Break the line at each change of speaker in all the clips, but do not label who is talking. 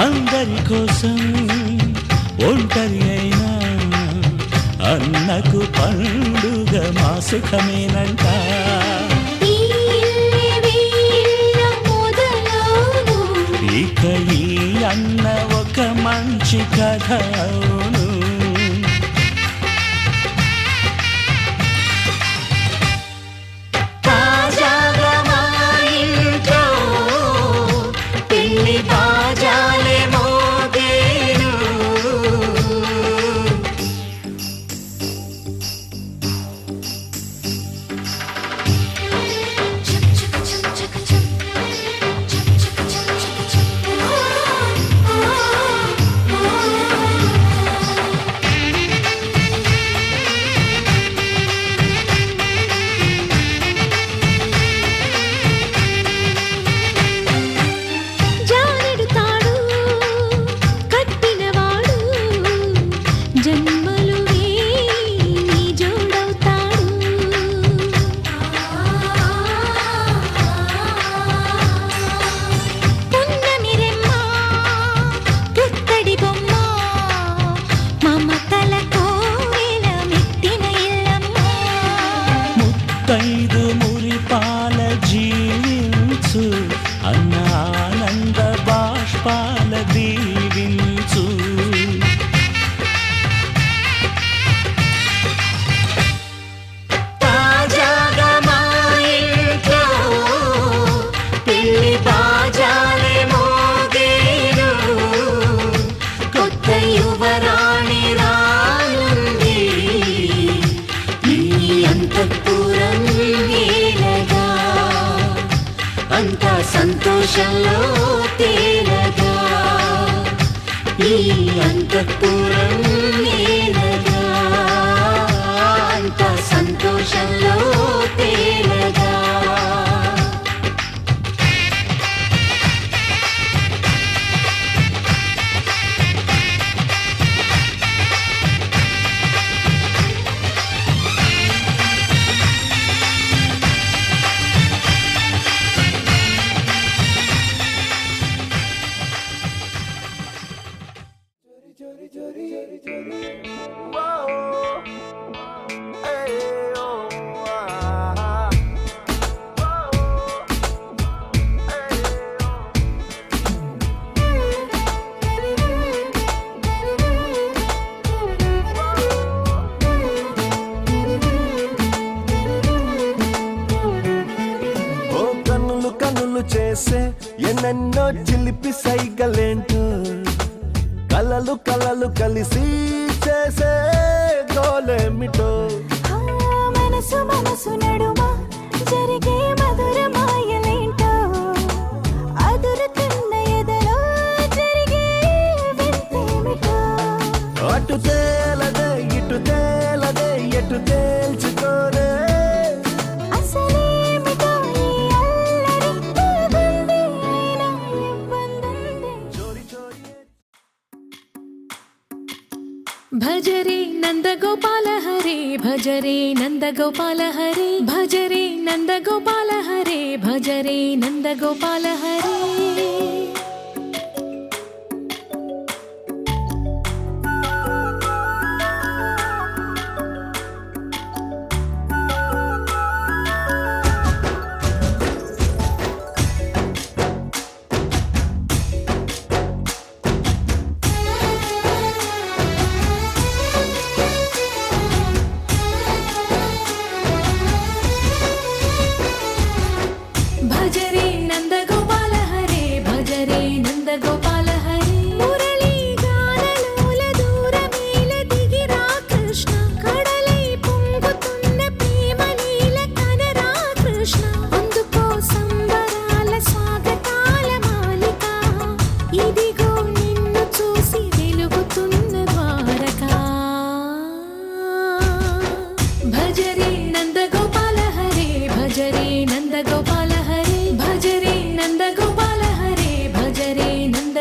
అందరి కోసం ఒంటరి అయినా అన్నకు పండుగ మా సుఖమేనంట. ఇక ఈ అన్న ఒక మంచి కథ అవును. ముత్తైదు మురిపాల జీవించు అన్న ఆనంద బాష్పాల దీవించు. తాజాగా మా ఇంట్లో పెళ్లి బాజాలే మోగేను. కొత్త యువరాణి రానుంది ఈ అంతఃపురం ఏలగా. అంతా సంతోషంలో తేలగా ఈ అంతఃపురం ఏలగా. అంతా సంతోషంలో తేలగా.
చేసే ఎన్నెన్నో చిలిపి సైగలేంటో కలలు కలలు కలిసి చేసే గోలేమిటో.
మనసు మనసు నడుమ జరిగే మధుర మాయలేంటో అదురుతున్న ఎదలో జరిగే వింతేమిటో.
అటు తేలదే ఇటు తేలదే ఎటు తేల్చుకోరే
భజరే నందగోపాల హరే భజరే నందగోపాల హరే భజరే నందగోపాల హరే భజరే నందగోపాల హరే. భజరే నందగోపాల హరే భజరే నందగోపాల హరే. మురళీ గానలోల దూరమేల దిగిరా కృష్ణ కడలై పొంగుతున్న ప్రేమ నీల కనరా కృష్ణ. అందుకో సంబరాల స్వాగతాల మాలిక ఇదిగో నిన్ను చూసి వెలుగుతున్న ద్వారకా. భజరే నందగోపాల హరే భజరే నందగోపాల హరే భజరే నందగోపాల హరే భజరే నంద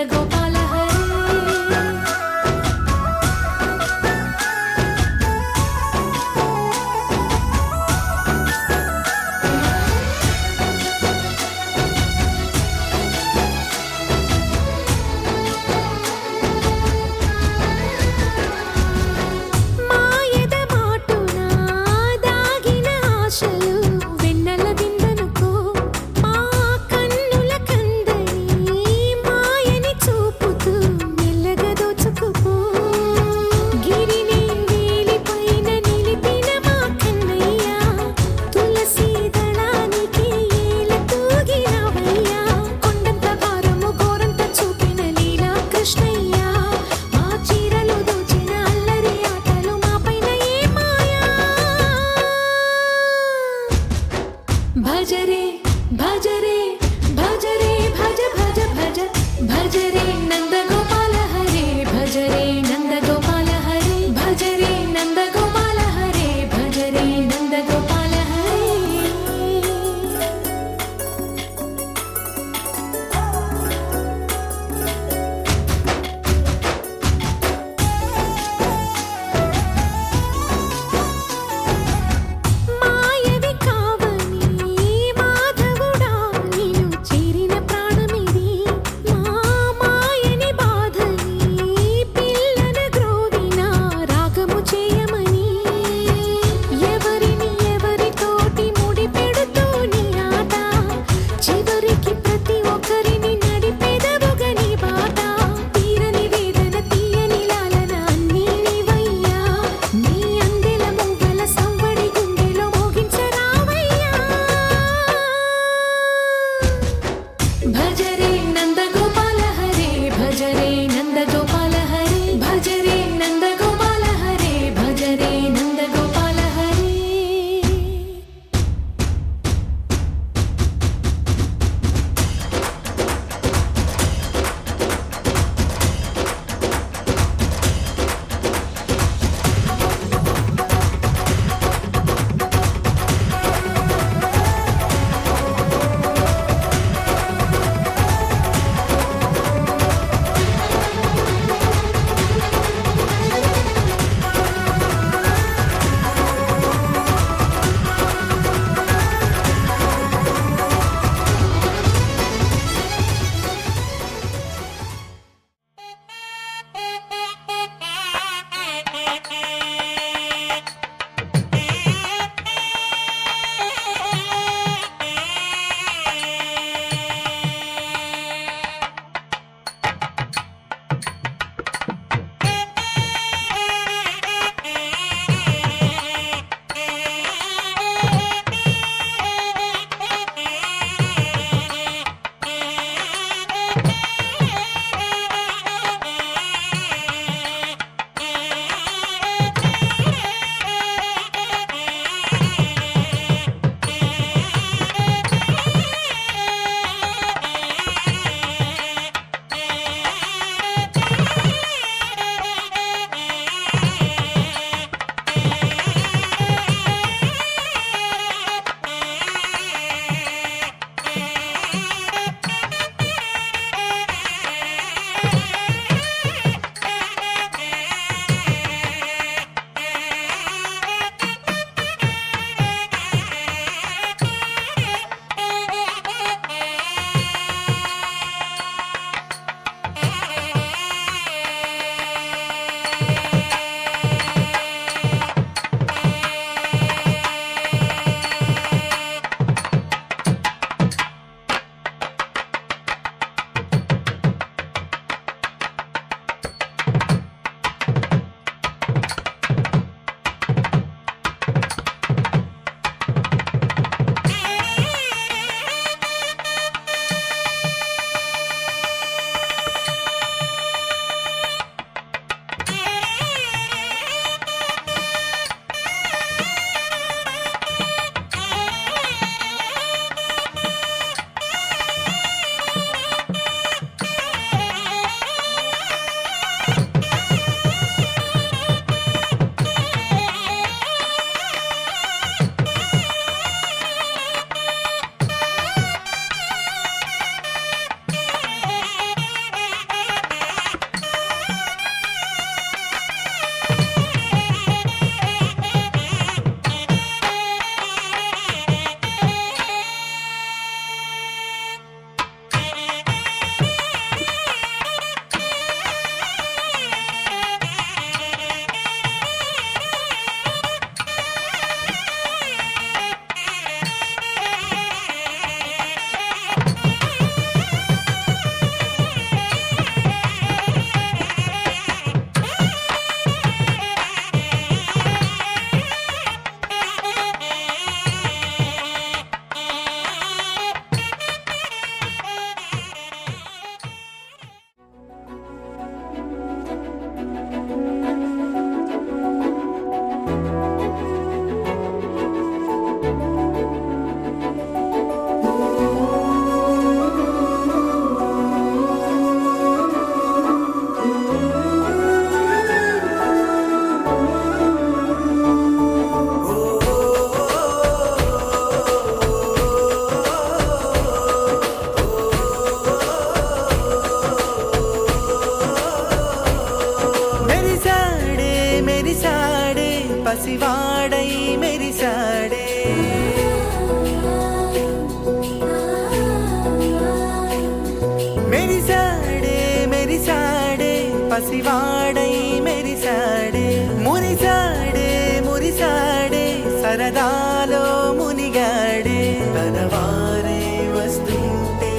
మెరిసాడే మెరిసాడే పసివాడై మెరిసాడే మురిసాడే మురిసాడే సరదాలో మునిగాడే తన వారే వస్తుంటే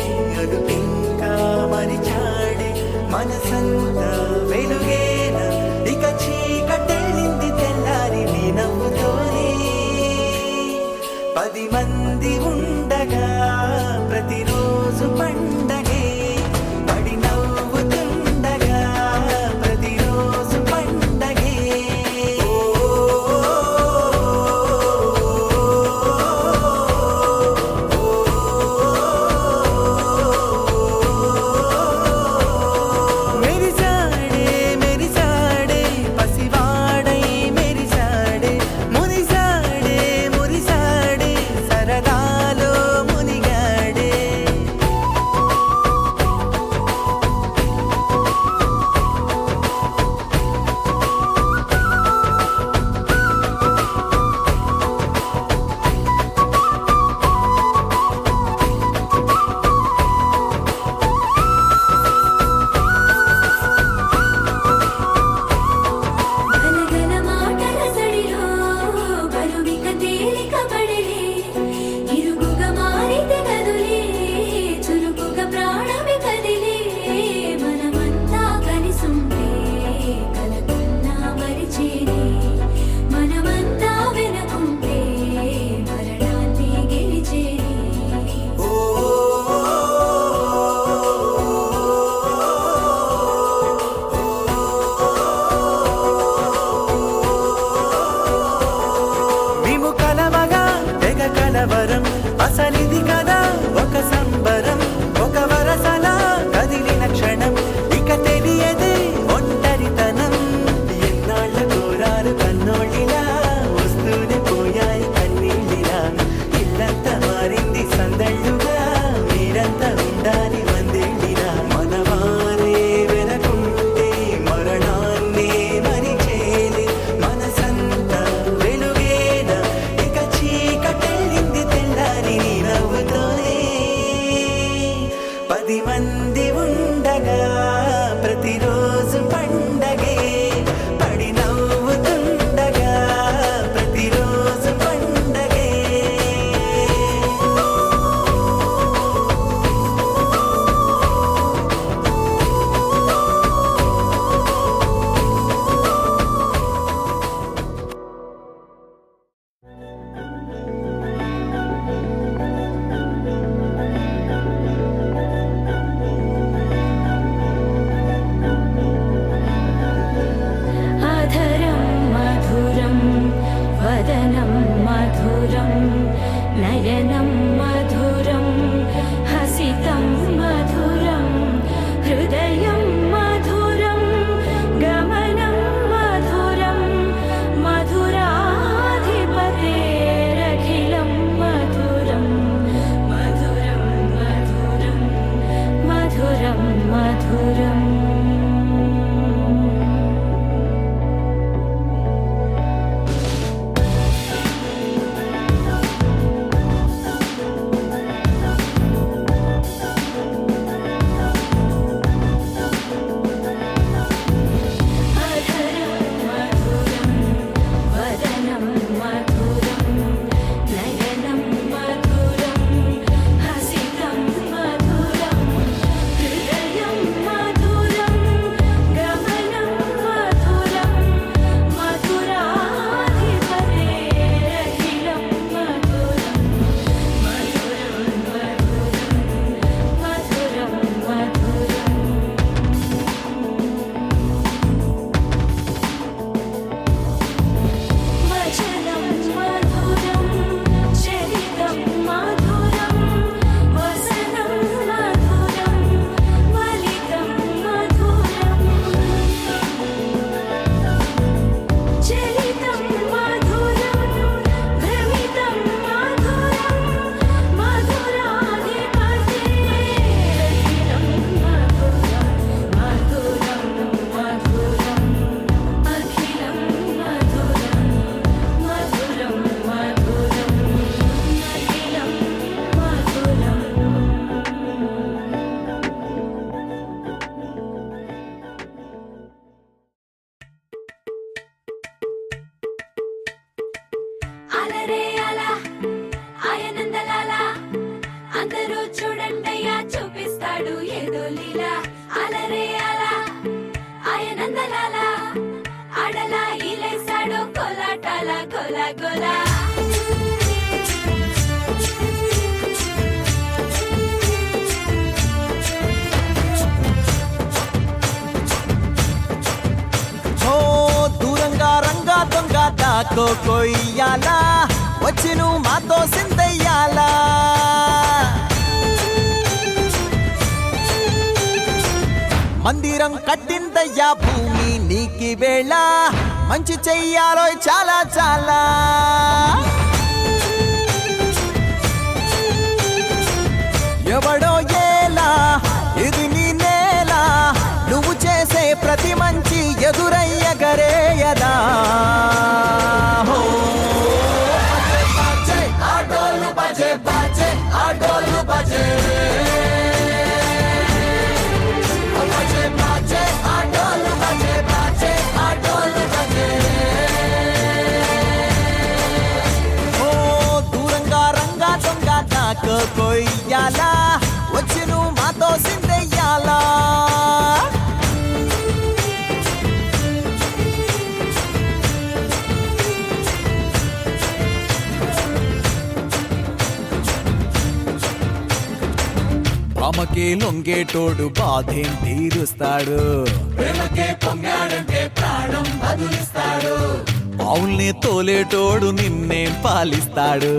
అదుపింకా మరిచాడే మనసంతా వెలుగేన ఇక చీకటెళ్ళింది తెల్లారి నీ నవ్వుతోనే 10 మంది ఉండగా ప్రతిరోజు పండగే పడి నవ్వుతుండగా ప్రతిరోజు పండగే మెరిసాడే మెరిసాడే పసివాడై మెరిసాడే మురిసాడే మురిసాడే సరదాలో
లీలా అలరే అలా ఆయనందలాల ఆడలా ఈలేసాడు కోలాటాల గోలా గోలా
ఓ దూరంగా రంగా దొంగ దాకో కొయ్యాలా వచ్చి నువ్వు మాతో సిందయ్యాలా మందిరం కట్టిందయ్యా భూమి నీకి వేళ మంచి చెయ్యాలో చాలా చాలా ఎవడో ఏలా ఇది నీ నేల నువ్వు చేసే ప్రతి మంచి ఎదురయ్యగరేయదా హో బజే ఆటోలు బజే బజే ఆటోలు బజే బజే బజే ఆటోలు బజే బజే ఆటోలు బజే ఓ దూరంగా రంగా దొంగ దాకో కొయ్యాలా వచ్చి నువ్వు మాతో సిందెయ్యాలా అమ్మకే లొంగేటోడు బాధేం తీరుస్తాడు ప్రేమకే పొంగాడంటే ప్రాణం బదులిస్తాడు పావుల్ని తోలేటోడు నిన్నేం పాలిస్తాడు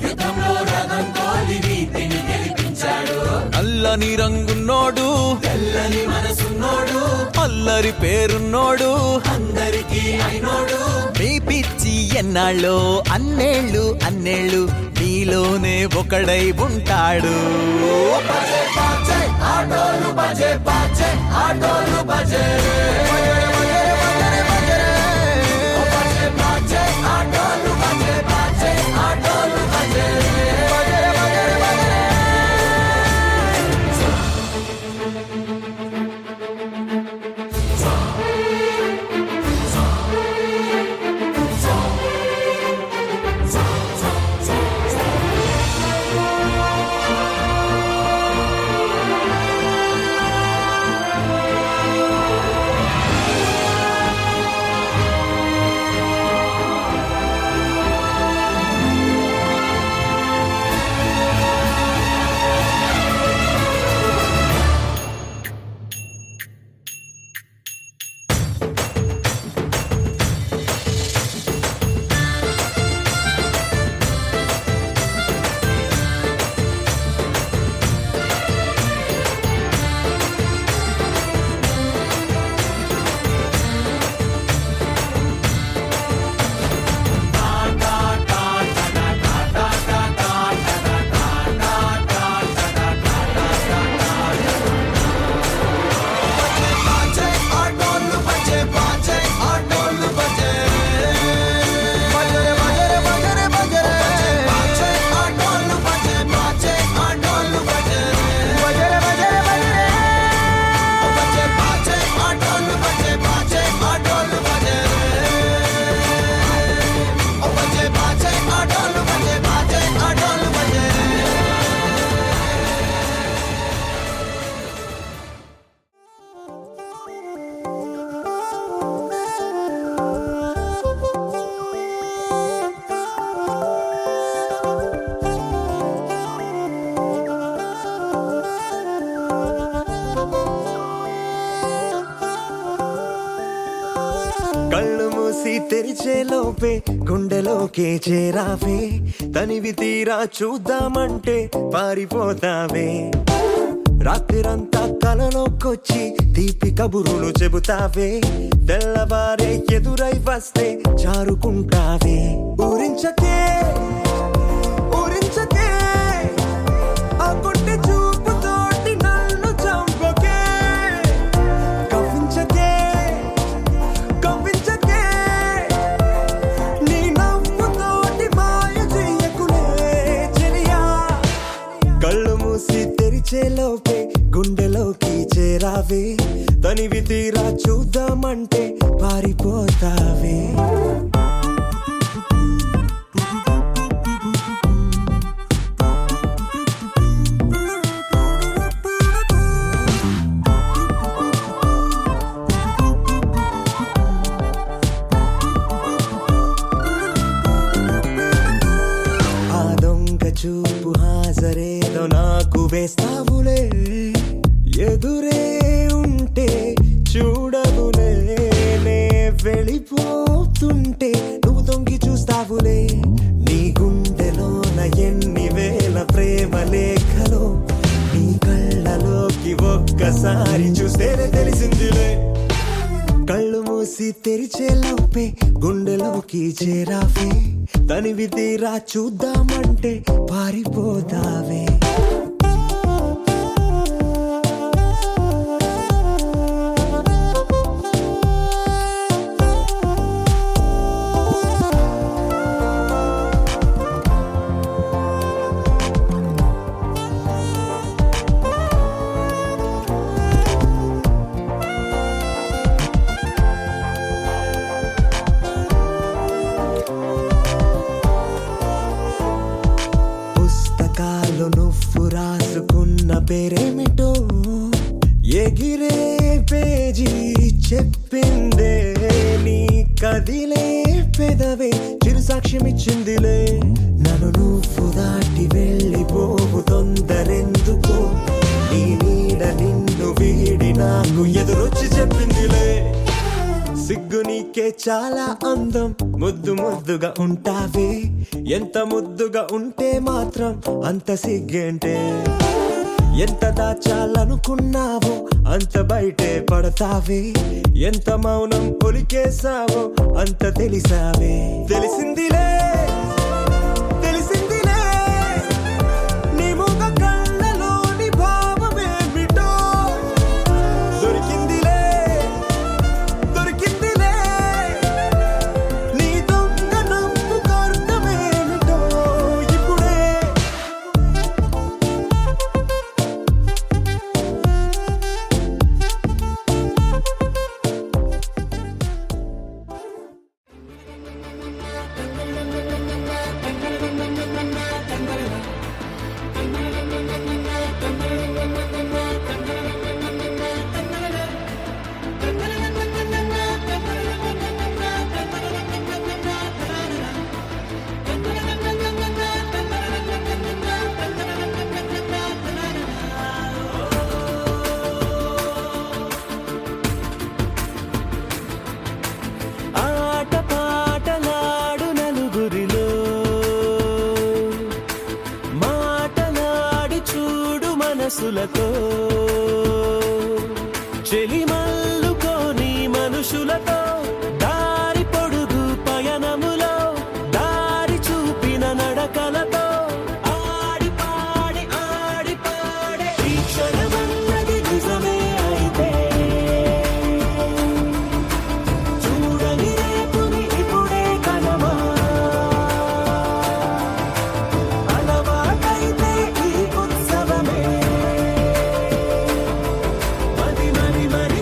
యుద్ధంలో రథం తోలి వీధిని గెలిపించాడు నల్లని రంగున్నోడు తెల్లని మనసున్నోడు అల్లరి పేరున్నోడు అందరికీ అయినోడు మీ పిచ్చి ఎన్నాళ్ళు అన్నేళ్ళు అన్నేళ్ళు నీలోనే ఒకడై ఉంటాడు బజే బాజే ఆటోలు బజే బాజే ఆటోలు బజే బజే బాజే ఆటోలు బజే బాజే ఆటోలు బజే
కళ్ళు మూసి తెరిచే లోపే గుండెలోకే చేరావే తనివి తీరా చూద్దామంటే పారిపోతావే రాత్రిరంతా కలలోకొచ్చి తీపి కబురులు చెబుతావే తెల్లవారే ఎదురై వస్తే జారుకుంటావే ఊరించకే ఊరించకే ఆ కొట్టె చూపుతోటి నన్ను చంపకే కవ్వించకే కవ్వించకే నీ నవ్వుతోటి మాయ చెయ్యకులే చెలియా కళ్ళు మూసి తెరిచే లోపే గుండెలోకి చేరావే తనివి తీరా చూద్దామంటే పారిపోతావే నవ్వేస్తావులే ఎదురే ఉంటే చూడవులే నే వెళ్ళిపోతుంటే నువ్వు తొంగి చూస్తావులే నీ గుండెలోన ఎన్ని వేల ప్రేమ లేఖలో నీ కళ్ళలోకి ఒక్కసారి చూస్తేనే తెలిసిందిలే కళ్ళు మూసి తెరిచే లోపే గుండెలోకి చేరావే తనివి తీరా చూద్దామంటే పారిపోతావే పుస్తకాలు నువ్వు రాసుకున్న పేరేమిటో ఎగిరే పేజీ చెప్పిందే నీ కదిలే పెదవే చిరు సాక్ష్యం ఇచ్చిందిలే నన్ను నువ్వు దాటి వెళ్ళిపోవు తొందరెందుకో నీ నీడ నిన్ను వీడి నాకు ఎదురొచ్చి చెప్పిందిలే సిగ్గు నీకే చాలా అందం ముద్దు ముద్దుగా ఉంటావే ఎంత ముద్దుగా ఉంటే మాత్రం అంత సిగ్గేంటే ఎంత దాచాలనుకున్నావో అంత బయటే పడతావే ఎంత మౌనం ఒలికేసావో అంత తెలిసావే తెలిసిందిలే తెలిసిందిలే నీ ముఖ కళ్ళలోని భావమేమిటో దొరికిందిలే దొరికిందిలే నీ దొంగ నవ్వుకు అర్థమేమిటో ఇప్పుడే ఆట పాటలాడు నలుగురిలో మాటలాడి చూడు మనసులతో చెలిమల్లుకోని మనుషులతో దారి పొడుగు పయనములో దారి చూపిన నడకలతో ఆడి పాడి ఈ క్షణమన్నది నిజమే అయితే చూడని రేపుని ఇప్పుడే కలమా అలవాటైతే ఈ ఉత్సవమే మరి మరి మరి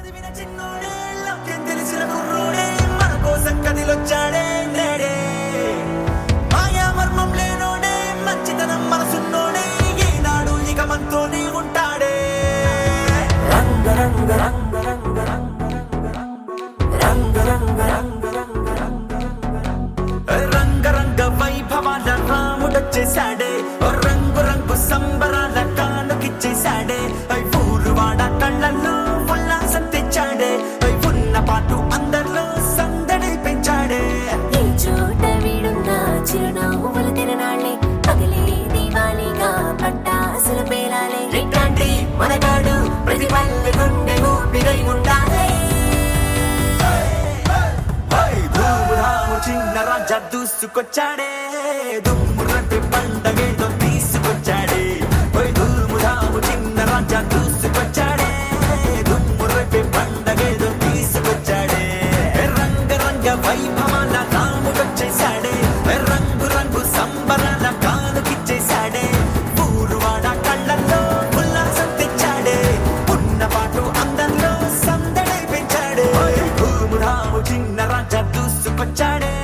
చదివిన చిన్నోడే లక్ష్యం తెలిసిన కుర్రోడే మన కోసం కదిలొచ్చాడే నేడే మాయా మర్మం లేనోడే మంచితనం మనసున్నోడే ఏనాడు ఇక మనతోనే ఉంటాడే రంగ రంగ రంగ రంగ రంగ రంగ రంగ రంగ రంగ వైభవాల రాముడొచ్చేశాడే రంగు రంగు సంబరాల కానుకిచ్చేశాడే ఊరు వాడ కళ్ళల్లో ఉల్లాసం తెచ్చాడే ఉన్న పాటు అందరిలో సందడి పెంచాడే
ఈ చోట వీడున్న చిరునవ్వుల తిరణాళ్ళే పగలే దీవాలిగా పట్టాసుల పేలాలే
ఇట్లాంటి మనగాడు ప్రతి పల్లె గుండె ఊపిరై ఉండాలి ధూముధాము చిన్న రాజా దూసుకొచ్చాడే దుమ్ము రంటి పండగేదో తీసుకొచ్చాడే ధూముధాము చిన్న రాజా దూసుకొచ్చాడే దుమ్ము రంటి పండగేదో తీసుకొచ్చాడే రంగ రంగ వైభవాల రాముడొచ్చేశాడే రంగు రంగు సంబరాల కానుకిచ్చేశాడే ఊరు వాడ కళ్ళల్లో ఉల్లాసం తెచ్చాడే ఉన్న పాటు అందరిలో సందడి పెంచాడే ధూముధాము చిన్న రాజా దూసుకొచ్చాడే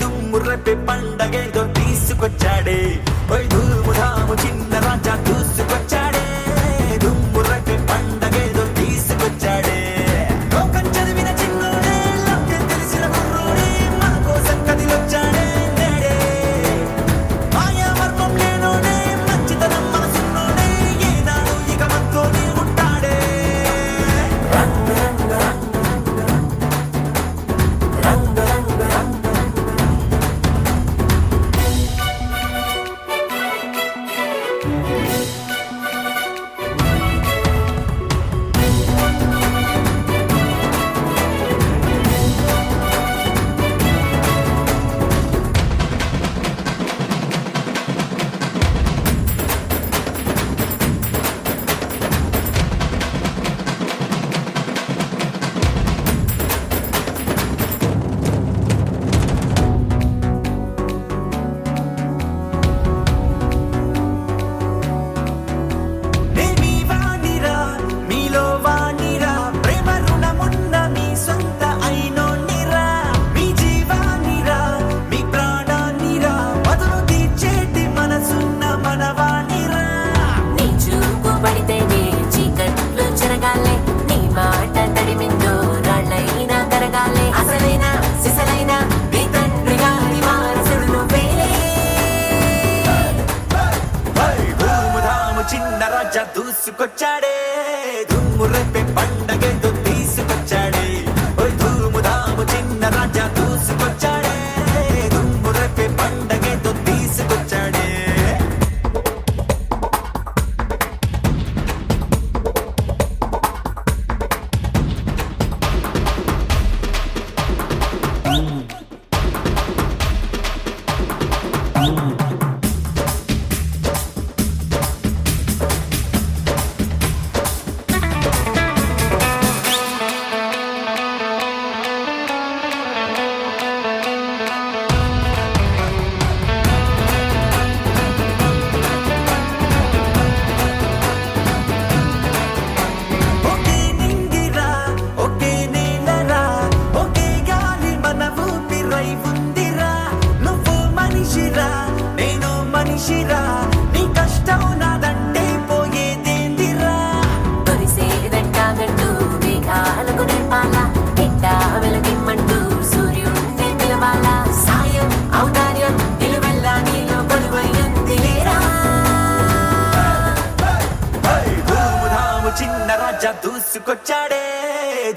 దుమ్ము రేపే పండగేదో తీసుకొచ్చాడే ధూముధాము చిన్న రాజా దూసుకొచ్చాడే దుమ్ము రేపే పండగేదో తీసుకొచ్చాడే లోకం చదివిన చిన్నోడే లక్ష్యం తెలిసిన కుర్రోడే మన కోసం కదిలొచ్చాడే నేడే మాయా మర్మం లేనోడే మంచితనం మనసున్నోడే ఏనాడు ఇక మనతోనే ఉంటాడే రంగ రంగ రంగ రంగ రంగ నేమి వాణిరా మీలో వాణిరా ప్రేమ రుణమున్న మీ సొంత అయినోనిరా మీ జీవానిరా మీ ప్రాణానిరా బదులు తీర్చేటి మనసున్న మనవాణిరా
నీ చూపు పడితేనే చీకట్లు చెరగాలే నీ మాట తడిమిందో రాళ్ళైనా కరగాలే అసలైన సిసలైన నీ తండ్రి గారి వారసుడు నువ్వేలే
ధూముధాము చిన్న రాజా దూసుకొచ్చాడే దుమ్ము రేపే పండగేదో తీసుకొచ్చాడే ధూముధాము చిన్న రాజా దూసుకొచ్చాడే దుమ్ము రేపే పండగేదో తీసుకొచ్చాడే ఒకే నింగిరా ఒకే నేలరా ఒకే గాలి మన ఊపిరై ఉందిరా నువ్వు మనిషిరా నేను మనిషిరా నీ కష్టం నాదంటే పోయేదేందిరా
తొలిసేదంటాగట్టు మేఘాలకు నేర్పాల ఎట్టా వెలగిమ్మంటూ సూర్యుడిని పిలవాల సాయం ఔదార్యం నిలువెల్లా నీలో కొలువైంది లేరా
ధూముధాము చిన్న రాజా దూసుకొచ్చాడే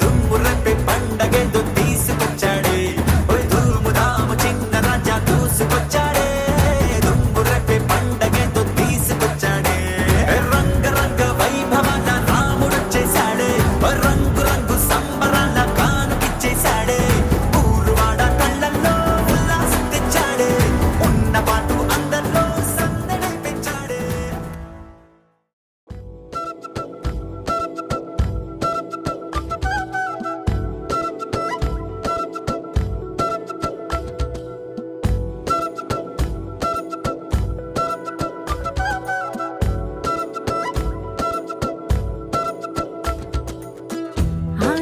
దుమ్ము రేపే పండగేదో తీసుకొచ్చాడే ధూముధాము చిన్న రాజా దూసుకొచ్చాడే దుమ్ము రేపే పండగేదో తీసుకొచ్చాడే రంగ రంగ వైభవాల రాముడొచ్చేశాడే రంగు రంగు సంబరాల కానుకిచ్చేశాడే ఊరు వాడ కళ్ళల్లో ఉల్లాసం తెచ్చాడే ఉన్న పాటు అందరిలో సందడి పెంచాడే.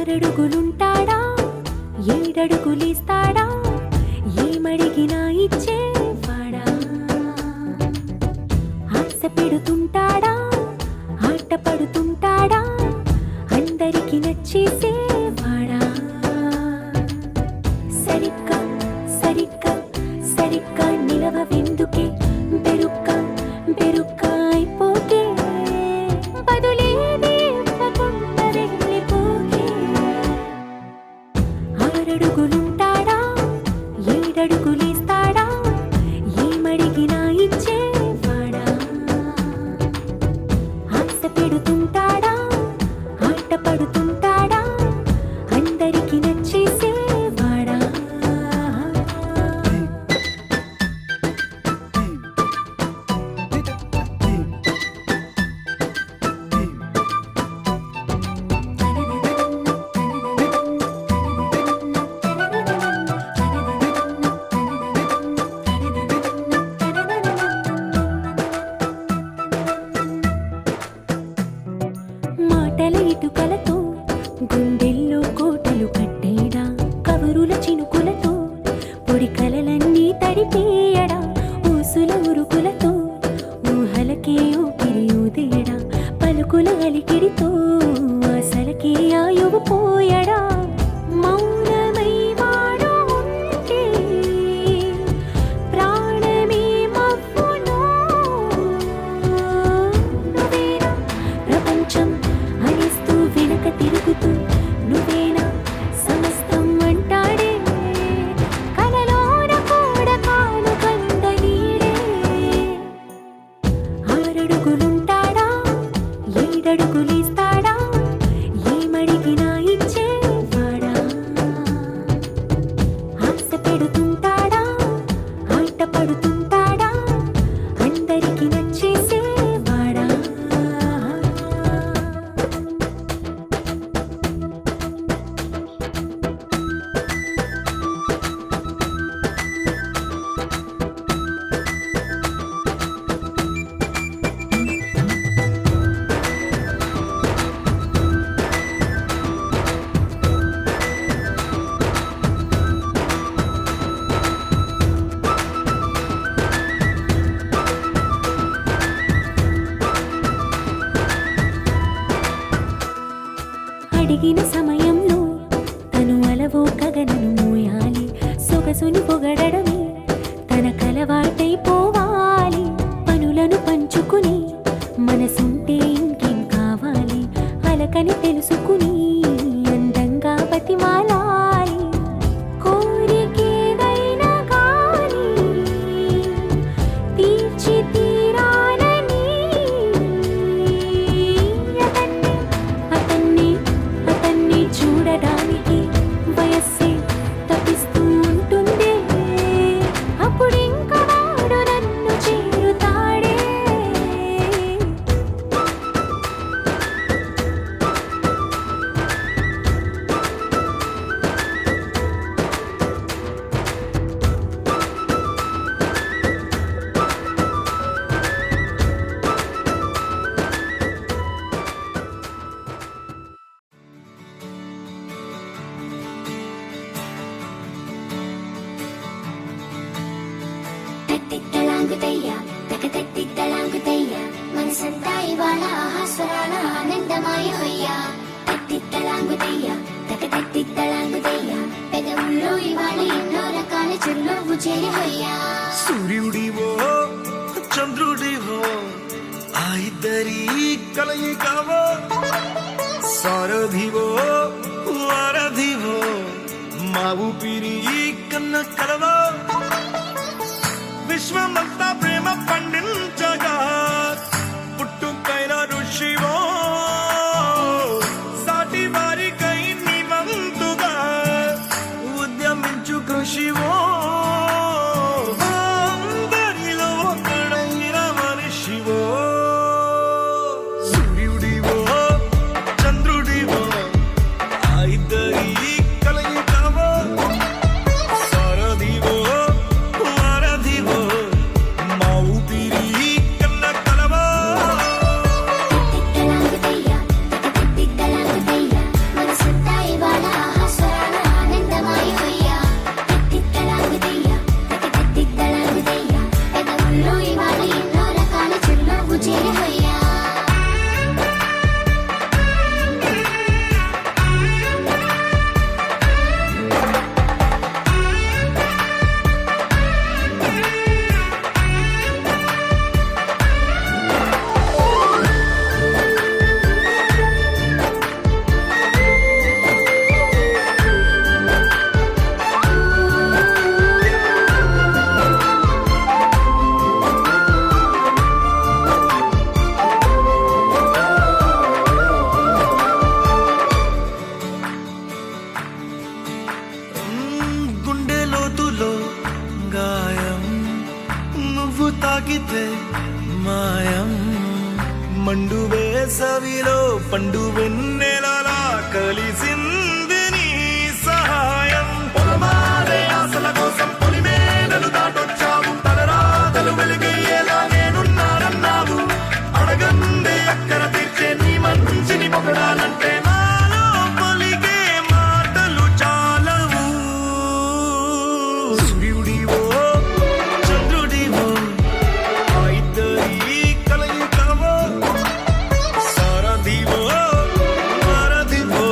ఆరడుగులుంటాడా ఏడడుగులేస్తాడా ఏమడిగినా ఇచ్చేవాడా ఆశ పెడుతుంటాడా ఆట పడుతుంటాడా అందరికి నచ్చేసేవాడా సరిగ్గా సరిగ్గా సరిగ్గా నిలవవెందుకే బెరుక్క బెరుక్క అయిపోకే బదులేది ఇవ్వకుండా వెళ్ళిపోకే ఆరడుగులుంటాడా ఏడడుగులేస్తాడా ఏమడిగినా ఇచ్చేవాడా ఆశ పెడుతుంటాడా ఆట పడుతుంటాడా అందరికి నచ్చేసేవాడా మాటల ఇటుకలతో గుండెల్లో కోటలు కట్టేడా కవరుల చినుకులతో పొడి కలలన్నీ తడిపేయడా ఊసుల ఉరుకులతో ఊహలకే ఊపిరి ఊదేయడా పలుకుల అలికిడితో ఆశలకే ఆయువు పోయడా మౌనమై వాడు ఉంటే ప్రాణమే మవ్వును నువ్వేనా ప్రపంచం అనిస్తూ వెనక తిరుగుతూ నువ్వేనా సమస్తం అంటాడే కలలోన కూడా కాను కంద నీడే ఆరడుగులుంటాడా ఏడడుగులేస్తాడా ఏమడిగినా ఇచ్చేవాడా ఆశ పెడుతుంటాడా ఆట పడుతుంటాడా అందరికి నచ్చేసేవాడా అడిగిన సమయంలో తను అలవో గగనను మోయాలి సొగసుని పొగడమే తనకలవాటైపోవాలి పనులను పంచుకుని మనసుంటే ఇంకేం కావాలి అలకని తెలుసుకుని అందంగా బతిమాలాలి కోరికేదైనా కానీ తీర్చి తీరాలని అతన్ని అతన్ని చూడడానికి వయస్సే తప్పిస్తూ ఉంటుంది అప్పుడింక వాడు నన్ను చేరుతాడే
తట్టిత్తలాంగుతయ్యా తకతట్టిత్తలాంగుతయ్యా మనసంతా ఇవాళ ఆహాస్వరాల ఆనందమాయ హొయ్యా తట్టిత్తలాంగుతయ్యా తకతట్టిత్తలాంగుతయ్యా పెదవుల్లో ఇవాళ ఎన్నో రకాల చిరునవ్వు చేరి హొయ్యా
సూర్యుడివో చంద్రుడివో ఆ ఇద్దరి కలయికవో సారథివో వారధివో మా ఊపిరి కన్న కలవో విశ్వమంతా ప్రేమ పండించగా పుట్టుకైన ఋషివో సాటి వారికై నివంతుగా ఉద్యమించు కృషివో అందరిలో ఒకడైన మనిషివో సూర్యుడివో చంద్రుడివో ఆ ఇద్దరి కలయికవో సారథివో వారధివో మా
అంతే మాయం మండు వేసవిలో పండు వెన్నెలలా కలిసింది నీ సహాయం పొలమారే ఆశల కోసం పొలిమేనలు దాటొచ్చావు తలరాతలు వెలుగయ్యేలా నేనున్నానన్నావు అడగందే అక్కర తీర్చే నీ మంచిని పొగడాలంటే నాలో పలికే మాటలు చాలవు సూర్యుడివో చంద్రుడివో ఆ ఇద్దరి కలయికవో సారథివో వారధివో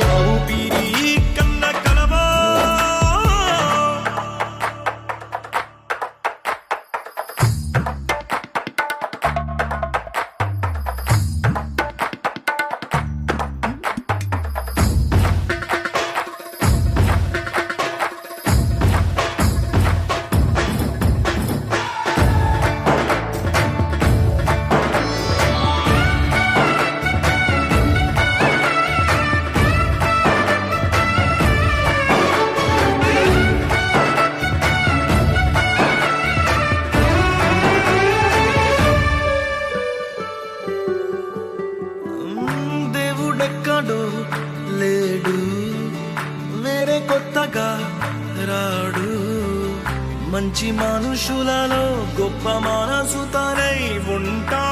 నా ఊపిరి కన్న కలవో దేవుడెక్కడో లేడు వేరే కొత్తగా రాడు మంచి మనుషులలో గొప్ప మనసు తనై ఉంటా